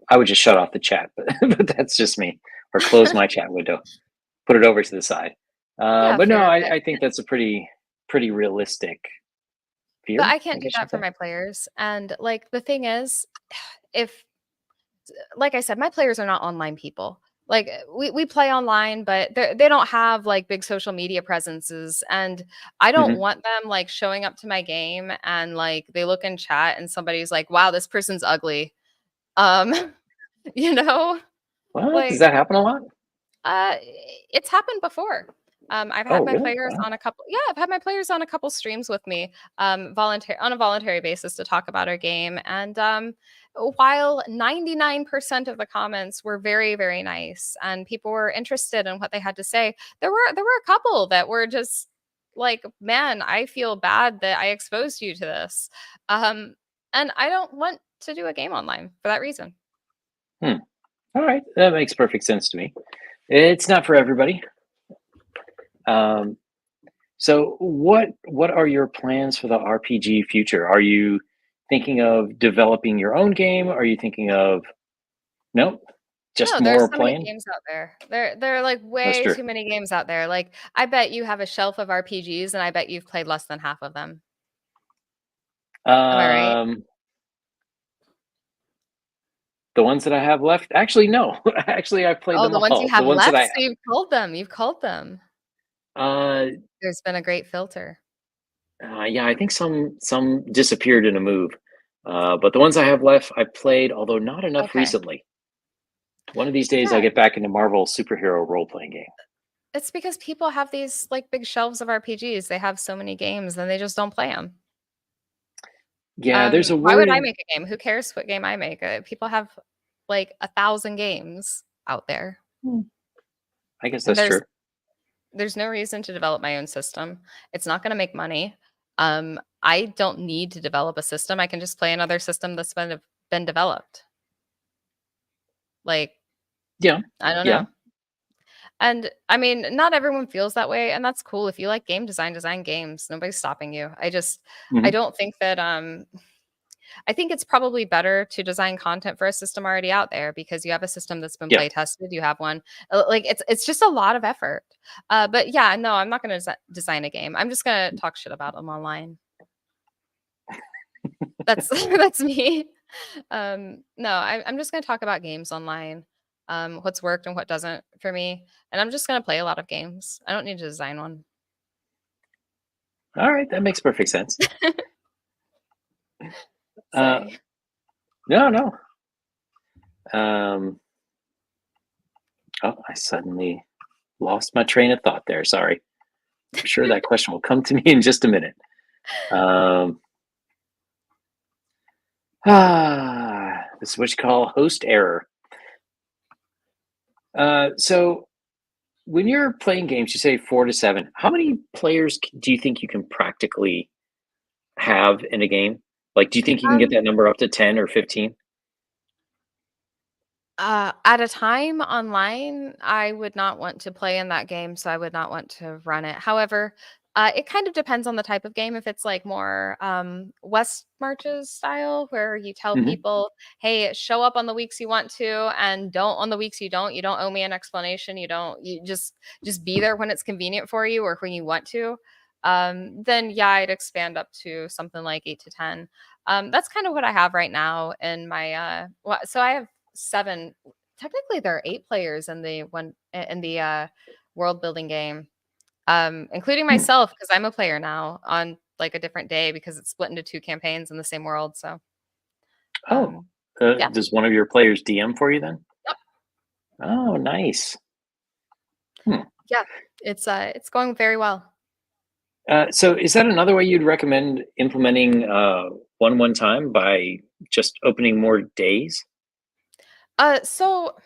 I would just shut off the chat, but but that's just me, or close my chat window, put it over to the side. Yeah, But no, fair. I think that's a pretty realistic But fear, I I can't do guess you that could for say. my players. And like the thing is, if like I said, my players are not online people. Like we play online, but they don't have like big social media presences, and I don't Hmm. want them like showing up to my game and like they look in chat and somebody's like, "Wow, this person's ugly." Um, you know, What, does like that happen a lot? uh, it's happened before. I've had Oh, my really? players Wow. on a couple yeah, I've had my players on a couple streams with me, voluntary on a voluntary basis to talk about our game. And while 99% of the comments were very, very nice and people were interested in what they had to say, there were a couple that were just like, man, I feel bad that I exposed you to this. Um, and I don't want to do a game online for that reason. Hmm. All right, that makes perfect sense to me. It's not for everybody. Um, so what are your plans for the RPG future? Are you thinking of developing your own game? Are you thinking of no, just No, there's more so many playing? games out there. There are, like, That's way true. too many games out there. Like, I bet you have a shelf of RPGs, and I bet you've played less than half of them. Am I right? Um, the ones that I have left, actually, no. Actually, I've played Oh, them the ones you all. The have ones that left? I So you've culled them, you've culled them. uh, There's been a great filter. yeah, I think some disappeared in a move. But the ones I have left, I've played, although not enough Okay. recently. One of these days, I'll Yeah, get back into Marvel superhero role playing game. it's because people have these, like, big shelves of RPGs. They have so many games, and they just don't play them. Yeah, there's a Why word would I in make a game? Who cares what game I make? People have, like, 1,000 games. out there. I guess And that's true. there's no reason to develop my own system. It's not going to make money. I don't need to develop a system. I can just play another system that's been developed. Like, Yeah. I don't Yeah. know. And I mean, not everyone feels that way, and that's cool. If you like game design, design games. Nobody's stopping you. I Hmm. don't think that I think it's probably better to design content for a system already out there because you have a system that's been Yeah. play tested. You have one. Like it's just a lot of effort. But yeah, no, I'm not going to design a game. I'm just going to talk shit about them online. That's that's me. No, I'm just going to talk about games online. What's worked and what doesn't for me, and I'm just going to play a lot of games. I don't need to design one. All right, that makes perfect sense. Uh, Say. no, no. Um, oh, I suddenly lost my train of thought there. Sorry. I'm sure that question will come to me in just a minute. Um, this is what you call host error. So when you're playing games, you say 4 to 7. How many players do you think you can practically have in a game? Like, do you think you can get Um, that number up to 10 or 15? At a time online, I would not want to play in that game, so I would not want to run it. However, it kind of depends on the type of game. If it's like more West Marches style, where you tell Hmm. people, "Hey, show up on the weeks you want to, and don't on the weeks you don't. You don't owe me an explanation. You don't. You just be there when it's convenient for you or when you want to." Then yeah, I'd expand up to something like 8 to 10. That's kind of what I have right now in my. So I have 7, technically there are 8 players in the world building game, including Hmm. myself because I'm a player now on like a different day because it's split into 2 campaigns in the same world. So Oh, um, yeah. does one of your players DM for you then? Yep. Oh, nice. Hmm. Yeah, it's going very well. So is that another way you'd recommend implementing one time by just opening more days? So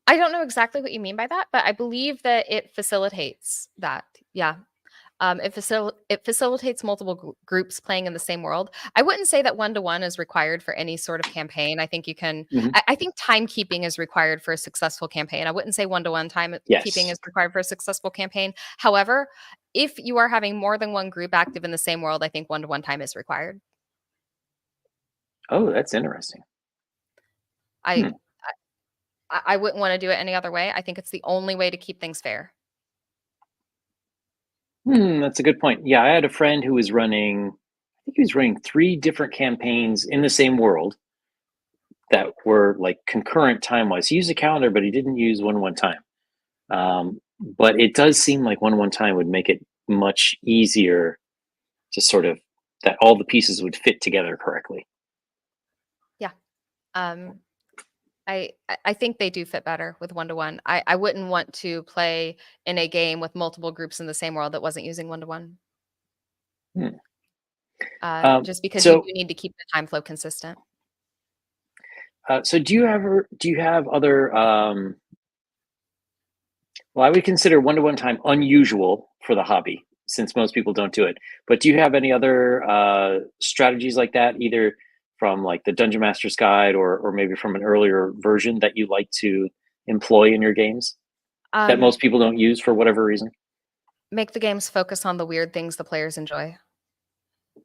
I don't know exactly what you mean by that, but I believe that it facilitates that. Yeah. It facilitates multiple groups playing in the same world. I wouldn't say that 1 to 1 is required for any sort of campaign. I think you can. Hmm. I think timekeeping is required for a successful campaign. I wouldn't say 1 to 1 timekeeping Yes. is required for a successful campaign. However, if you are having more than one group active in the same world, I think 1 to 1 time is required. Oh, that's interesting. I Hmm. I wouldn't want to do it any other way. I think it's the only way to keep things fair. That's a good point. Yeah, I had a friend who was running, I think he was running 3 different campaigns in the same world that were like concurrent time wise. He used a calendar, but he didn't use one time. But it does seem like one time would make it much easier to sort of that all the pieces would fit together correctly. Yeah. Um, I think they do fit better with 1 to 1. I wouldn't want to play in a game with multiple groups in the same world that wasn't using 1 to 1. Hmm. Um, Just because you so, do need to keep the time flow consistent. so do you have other? Well, I would consider one time unusual for the hobby since most people don't do it. But do you have any other strategies like that, either from like the Dungeon Master's Guide or maybe from an earlier version that you like to employ in your games that Um, most people don't use for whatever reason? make the games focus on the weird things the players enjoy.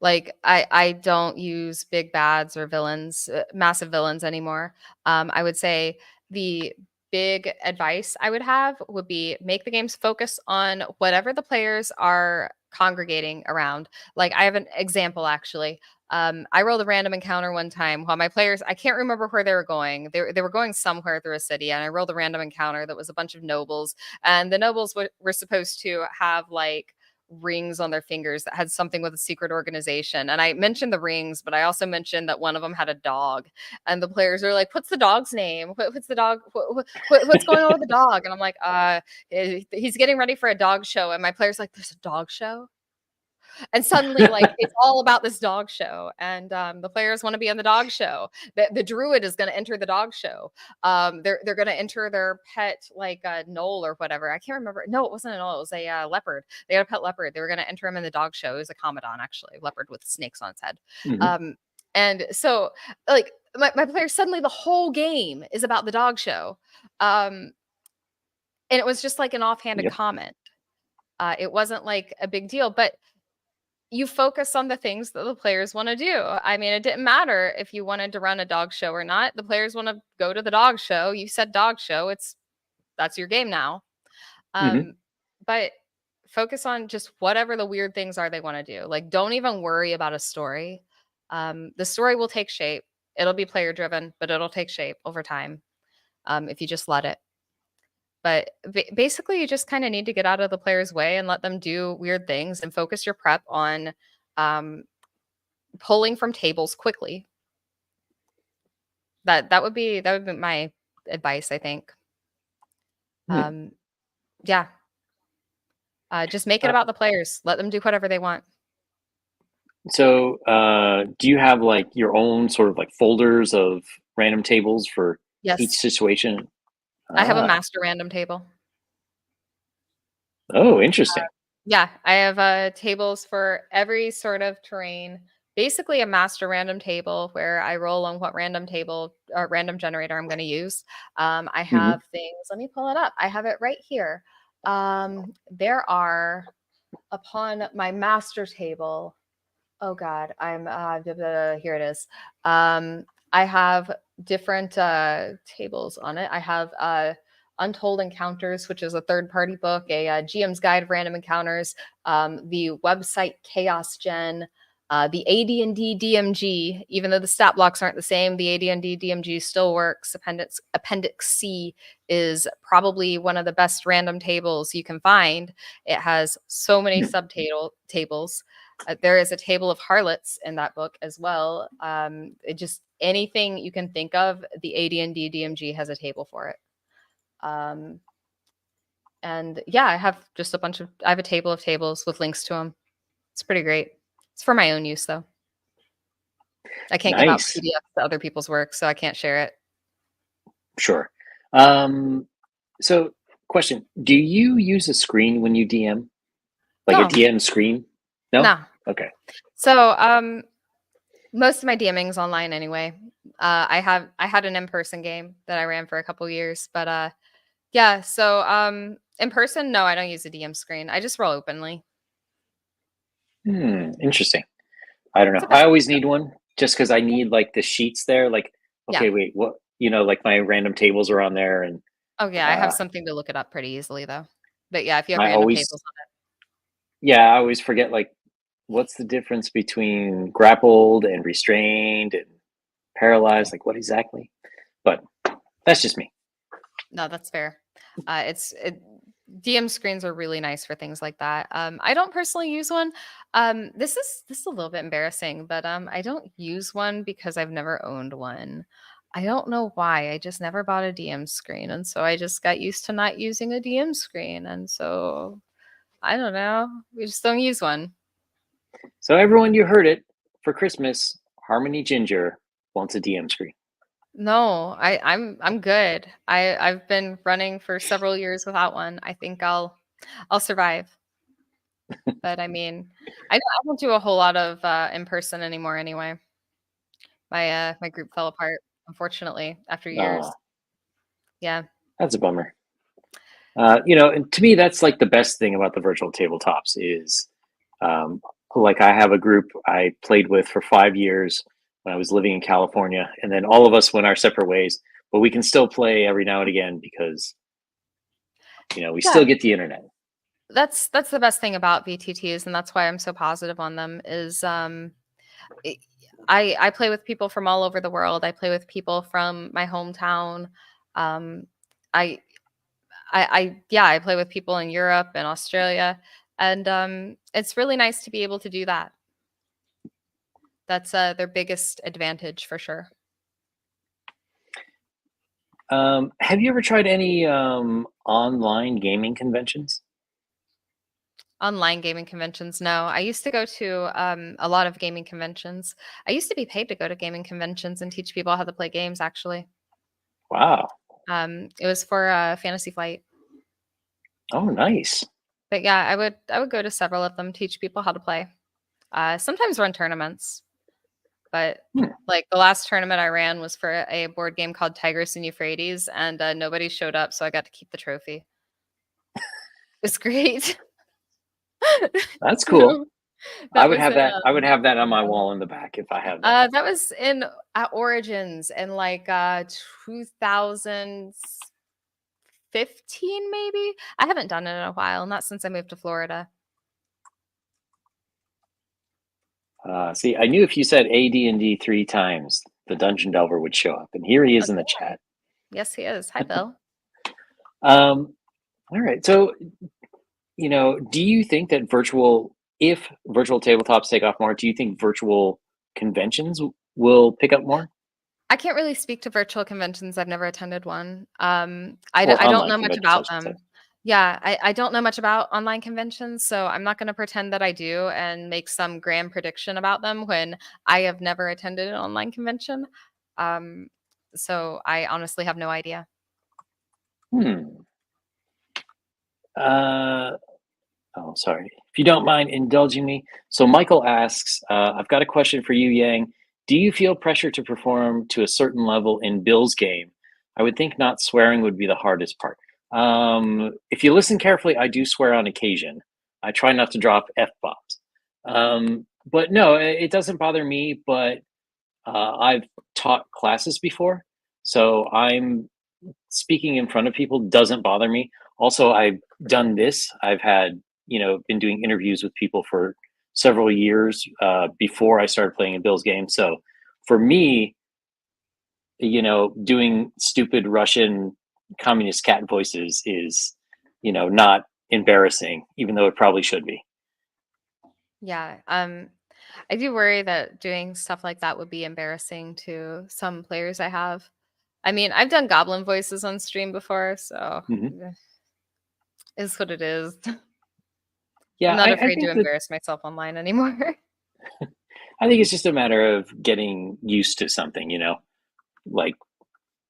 Like I don't use big bads or villains, massive villains anymore. I would say the big advice I would have would be make the games focus on whatever the players are congregating around. Like I have an example actually. I rolled a random encounter one time while my players, I can't remember where they were going. They were going somewhere through a city, and I rolled a random encounter that was a bunch of nobles, and the nobles were supposed to have like rings on their fingers that had something with a secret organization. And I mentioned the rings, but I also mentioned that one of them had a dog. And the players are like, "What's the dog's name? What's the dog? What's going on with the dog?" And I'm like, he's getting ready for a dog show." And my player's like, "There's a dog show?" And suddenly, like, it's all about this dog show, and the players want to be on the dog show. The druid is going to enter the dog show. They're going to enter their pet, like a knoll or whatever. I can't remember. No, it wasn't a knoll. It was a leopard. They had a pet leopard. They were going to enter him in the dog show. It was a commodon, actually, leopard with snakes on its head. Hmm. Um, and so, like, my players, suddenly the whole game is about the dog show. Um, and it was just like an offhanded Yep. comment. It wasn't like a big deal, but you focus on the things that the players want to do. I mean, it didn't matter if you wanted to run a dog show or not. The players want to go to the dog show. You said dog show. That's your game now. Hmm. Um, but focus on just whatever the weird things are they want to do. Like, don't even worry about a story. The story will take shape. It'll be player driven, but it'll take shape over time if you just let it. But basically, you just kind of need to get out of the player's way and let them do weird things and focus your prep on um, pulling from tables quickly. That would be my advice, I think. Hmm. Um, yeah, just make it Uh, about the players. Let them do whatever they want. so, do you have like your own sort of like folders of random tables for each Yes, situation? I have a Ah, master random table. oh, interesting. Yeah, I have tables for every sort of terrain. Basically, a master random table where I roll on what random table or random generator I'm going to use. I Hmm. have things. Let me pull it up. I have it right here. There are upon my master table. Oh God, I'm here it is. I have different tables on it. I have Untold Encounters, which is a third-party book, a GM's Guide of Random Encounters, the website Chaos Gen, the AD&D DMG. Even though the stat blocks aren't the same, the AD&D DMG still works. Appendix C is probably one of the best random tables you can find. It has so many tables. There is a table of harlots in that book as well. It just anything you can think of, the AD&D DMG has a table for it. Um, and yeah, I have a table of tables with links to them. It's pretty great. It's for my own use though. I can't give out Nice. PDFs to other people's work, so I can't share it. Sure. Um, so, question: do you use a screen when you DM, like a No, DM screen? No. no. Okay. So most of my DMing's online anyway. I had an in-person game that I ran for a couple years, but yeah, so in person, no, I don't use a DM screen. I just roll openly. Interesting. I don't It's know. the I best way always to go. need one just because I need like the sheets there. Like, Yeah. okay, wait, what? Like my random tables are on there, and Oh yeah, I have uh, something to look it up pretty easily though. But yeah, if you have I random always, tables on it. yeah, I always forget like what's the difference between grappled and restrained and Yeah. paralyzed. Like, what exactly? But that's just me. No, that's fair. DM screens are really nice for things like that. I don't personally use one. This is a little bit embarrassing, but I don't use one because I've never owned one. I don't know why. I just never bought a DM screen, and so I just got used to not using a DM screen, and so I don't know. We just don't use one. So everyone, you heard it for Christmas. Harmony Ginger wants a DM screen. No, I'm good. I've been running for several years without one. I think I'll survive. But I mean, I don't do a whole lot of in person anymore anyway. My group fell apart unfortunately after Uh, years. Yeah. that's a bummer. And to me, that's like the best thing about the virtual tabletops is, um, like I have a group I played with for 5 years when I was living in California, and then all of us went our separate ways. But we can still play every now and again because we still Yeah. get the internet. That's the best thing about VTTs, and that's why I'm so positive on them is it- I play with people from all over the world. I play with people from my hometown. Um I I play with people in Europe and Australia, and it's really nice to be able to do that. That's their biggest advantage for sure. Have you ever tried any online gaming conventions? Online gaming conventions, no. I used to go to a lot of gaming conventions. I used to be paid to go to gaming conventions and teach people how to play games, actually. Wow. It was for Fantasy Flight. Oh, nice. But yeah, I would go to several of them, teach people how to play. Sometimes run tournaments, but Hmm. like the last tournament I ran was for a board game called Tigris and Euphrates, and nobody showed up, so I got to keep the trophy. It's great. That's cool. So I that would was have in that. I would have that on my wall in the back if I had that. that was in at Origins in like 2015 maybe. I haven't done it in a while, not since I moved to Florida. See, I knew if you said AD&D 3 times, the Dungeon Delver would show up, and here he is in the Okay. chat. Yes, he is. Hi, Bill. All right. So, do you think that if virtual tabletops take off more, do you think virtual conventions will pick up more, I can't really speak to virtual conventions. I've never attended one. or I don't online know much conventions, I about should say? them. Yeah, I don't know much about online conventions, so I'm not going to pretend that I do and make some grand prediction about them when I have never attended an online convention. Um, so I honestly have no idea. Hmm. Uh, oh, sorry. If you don't mind indulging me. So, Michael asks, I've got a question for you, Yang. Do you feel pressure to perform to a certain level in Bill's game? I would think not swearing would be the hardest part. If you listen carefully, I do swear on occasion. I try not to drop F bombs. But no, it doesn't bother me. But I've taught classes before. So I'm speaking in front of people doesn't bother me. Also, I've done this. I've had, been doing interviews with people for several years before I started playing in Bill's game. So for me, doing stupid Russian communist cat voices is, not embarrassing, even though it probably should be. Yeah, I do worry that doing stuff like that would be embarrassing to some players I have. I mean, I've done goblin voices on stream before, so Hmm. is what it is. I'm Yeah, not I afraid to think that embarrass myself online anymore. I think it's just a matter of getting used to something, like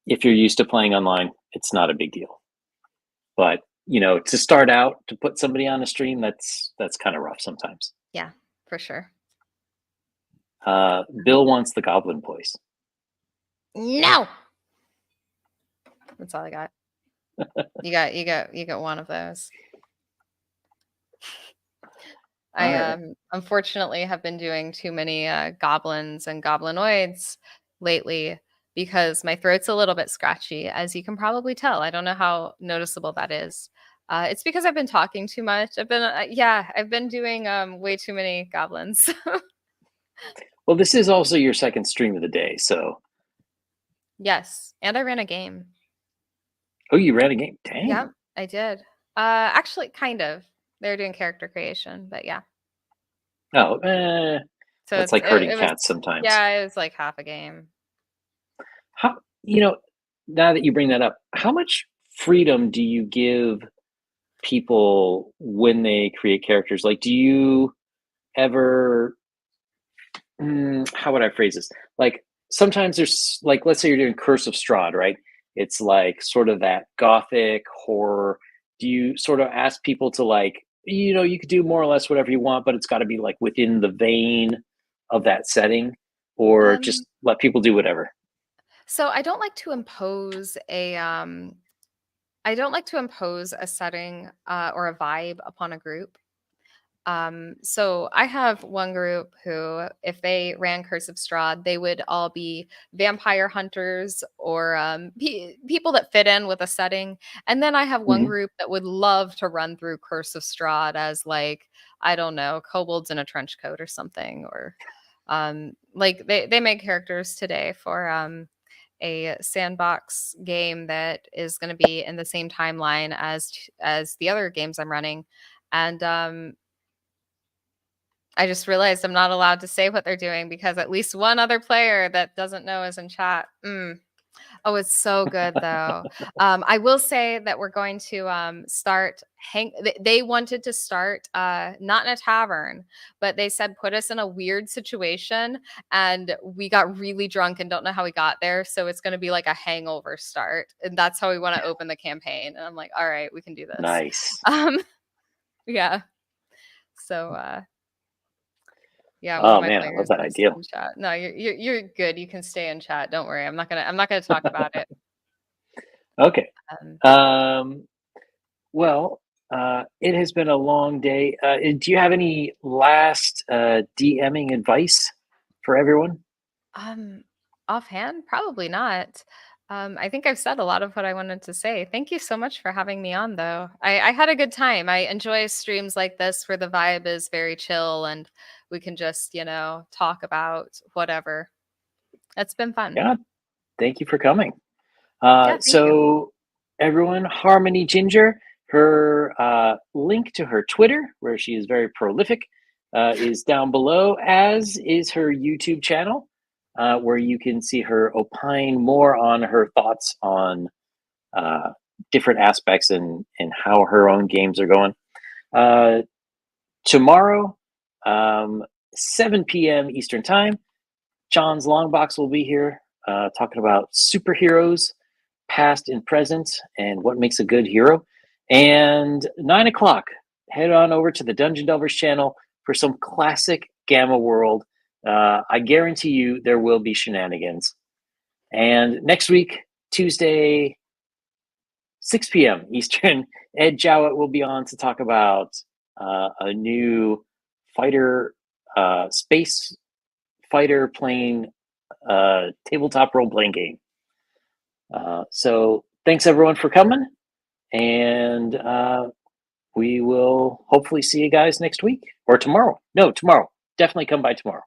if you're used to playing online, it's not a big deal. But to start out to put somebody on a stream, that's kind of rough sometimes. Yeah, for sure. Bill wants the goblin voice. No. That's all I got. You got one of those. All I right. unfortunately have been doing too many goblins and goblinoids lately because my throat's a little bit scratchy, as you can probably tell. I don't know how noticeable that is. It's because I've been talking too much. I've been doing way too many goblins. Well, this is also your second stream of the day, so Yes, and I ran a game. oh, you ran a game. Yeah, Dang. I did. Actually, kind of. They're doing character creation, but yeah. Oh, So that's like herding it was cats sometimes. yeah, it was like half a game. How now that you bring that up, how much freedom do you give people when they create characters? Like, do you ever how would I phrase this? Like sometimes there's like let's say you're doing Curse of Strahd, right? It's like sort of that gothic horror. Do you sort of ask people to like, you could do more or less whatever you want, but it's got to be like within the vein of that setting, or Um, just let people do whatever? so I don't like to impose a setting or a vibe upon a group. So I have one group who, if they ran Curse of Strahd, they would all be vampire hunters or people that fit in with a setting. And then I have one Hmm. group that would love to run through Curse of Strahd as like, I don't know, kobolds in a trench coat or something, or like they make characters today for a sandbox game that is going to be in the same timeline as the other games I'm running. And I just realized I'm not allowed to say what they're doing because at least one other player that doesn't know is in chat. Oh, it's so good though. I will say that we're going to start they wanted to start not in a tavern, but they said put us in a weird situation and we got really drunk and don't know how we got there. So it's gonna be like a hangover start. And that's how we want to open the campaign. And I'm like, all right, we can do this. Nice. Um yeah. So yeah, one of Oh my man, I love players that is idea. in chat. No, you're good. You can stay in chat. Don't worry. I'm not gonna talk about it. Okay. Um, Um, well, it has been a long day. Do you have any last DMing advice for everyone? Um, Offhand, probably not. I think I've said a lot of what I wanted to say. Thank you so much for having me on, though. I had a good time. I enjoy streams like this where the vibe is very chill and we can just, talk about whatever. It's been fun. Yeah, thank you for coming. Yeah, thank you. So, everyone, Harmony Ginger, her link to her Twitter, where she is very prolific, is down below, as is her YouTube channel, where you can see her opine more on her thoughts on uh, different aspects and how her own games are going. Tomorrow, um, 7 p.m. Eastern Time, John's Longbox will be here talking about superheroes, past and present, and what makes a good hero. And 9 o'clock, head on over to the Dungeon Delvers channel for some classic Gamma World. I guarantee you there will be shenanigans. And next week, Tuesday, 6 p.m. Eastern, Ed Jowett will be on to talk about a new fighter, space fighter plane tabletop role playing game. So thanks everyone for coming, and we will hopefully see you guys next week or tomorrow. No, tomorrow. Definitely come by tomorrow.